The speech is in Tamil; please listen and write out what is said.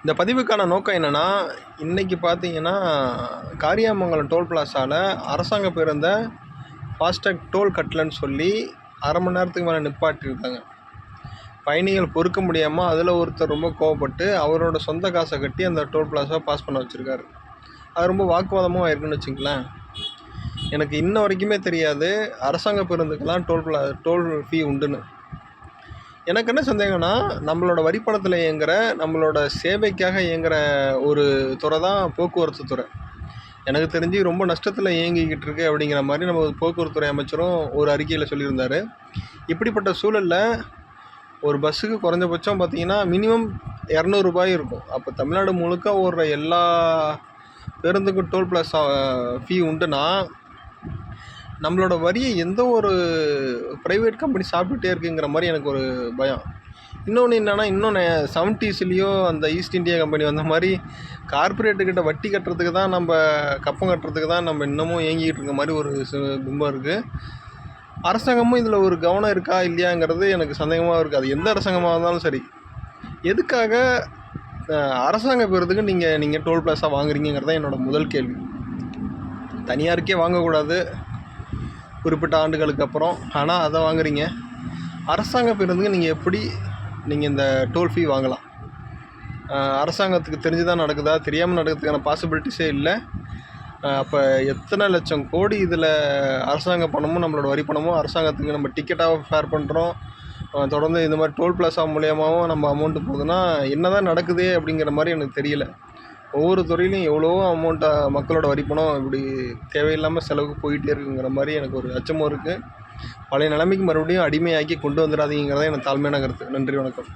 இந்த பதிவுக்கான நோக்கம் என்னென்னா, இன்றைக்கி பார்த்தீங்கன்னா காரியாமங்கலம் டோல் பிளாசாவில் அரசாங்க பேருந்தை ஃபாஸ்டேக் டோல் கட்டலன்னு சொல்லி அரை மணி நேரத்துக்கு மேலே நிப்பாட்டியிருக்காங்க. பயணிகள் பொறுக்க முடியாமல் அதில் ஒருத்தர் ரொம்ப கோவப்பட்டு அவரோட சொந்த காசை கட்டி அந்த டோல் பிளாஸாவை பாஸ் பண்ண வச்சுருக்காரு. அது ரொம்ப வாக்குவாதமும் ஆயிருக்குன்னு வச்சுங்களேன். எனக்கு இன்ன வரைக்குமே தெரியாது அரசாங்க பேருந்துக்கெல்லாம் டோல் ஃபீ உண்டுன்னு. எனக்கு என்ன சந்தேகம்னா, நம்மளோட வரிப்பணத்தில் இயங்குகிற நம்மளோட சேவைக்காக இயங்குகிற ஒரு துறை தான் போக்குவரத்து துறை. எனக்கு தெரிஞ்சு ரொம்ப நஷ்டத்தில் இயங்கிக்கிட்டு இருக்கு அப்படிங்கிற மாதிரி நம்ம போக்குவரத்துறை அமைச்சரும் ஒரு அறிக்கையில் சொல்லியிருந்தார். இப்படிப்பட்ட சூழலில் ஒரு பஸ்ஸுக்கு குறைஞ்சபட்சம் பார்த்திங்கன்னா மினிமம் ரூ. 200 இருக்கும். அப்போ தமிழ்நாடு முழுக்க ஓடுற எல்லா பேருந்துக்கும் டோல் பிளாஸ் ஃபீ உண்டுன்னா, நம்மளோட வரியை எந்த ஒரு ப்ரைவேட் கம்பெனி சாப்பிட்டுட்டே இருக்குங்கிற மாதிரி எனக்கு ஒரு பயம். இன்னொன்று என்னென்னா, இன்னொன்று 70ஸ்லேயோ அந்த ஈஸ்ட் இந்தியா கம்பெனி வந்த மாதிரி கார்ப்பரேட்டுக்கிட்ட வட்டி கட்டுறதுக்கு தான் நம்ம கப்பம் கட்டுறதுக்கு தான் நம்ம இன்னமும் இயங்கிக்கிட்டு இருக்க மாதிரி ஒரு பிம்பம் இருக்குது. அரசாங்கமும் இதில் ஒரு கவனம் இருக்கா இல்லையாங்கிறது எனக்கு சந்தேகமாக இருக்குது. அது எந்த அரசாங்கமாக இருந்தாலும் சரி, எதுக்காக அரசாங்க பேருந்துக்கு நீங்கள் டோல் பிளாஸாக வாங்குறீங்கிறது தான் என்னோடய முதல் கேள்வி. தனியாருக்கே வாங்கக்கூடாது குறிப்பிட்ட ஆண்டுகளுக்கு அப்புறம், ஆனால் அதை வாங்குறீங்க. அரசாங்க பேருந்துக்கு நீங்கள் எப்படி இந்த டோல் ஃபீ வாங்கலாம்? அரசாங்கத்துக்கு தெரிஞ்சு தான் நடக்குதா, தெரியாமல் நடக்கிறதுக்கான பாசிபிலிட்டிஸே இல்லை. அப்போ எத்தனை லட்சம் கோடி இதில் அரசாங்க பணமும் நம்மளோட வரி பணமும் அரசாங்கத்துக்கு நம்ம டிக்கெட்டாக ஃபேர் பண்ணுறோம். தொடர்ந்து இந்த மாதிரி டோல் பிளாஸா மூலியமாகவும் நம்ம அமௌண்ட்டு போகுதுன்னா என்ன தான் நடக்குது அப்படிங்கிற மாதிரி எனக்கு தெரியல. ஒவ்வொரு துறையிலையும் எவ்வளவோ அமௌண்ட்டாக மக்களோட வரி பணம் இப்படி தேவையில்லாமல் செலவுக்கு போயிட்டே இருக்குங்கிற மாதிரி எனக்கு ஒரு அச்சமும் இருக்குது. பழைய நிலைமைக்கு மறுபடியும் அடிமையாக்கி கொண்டு வந்துடாதீங்கிறத எனக்கு தாழ்மையான கருத்து. நன்றி, வணக்கம்.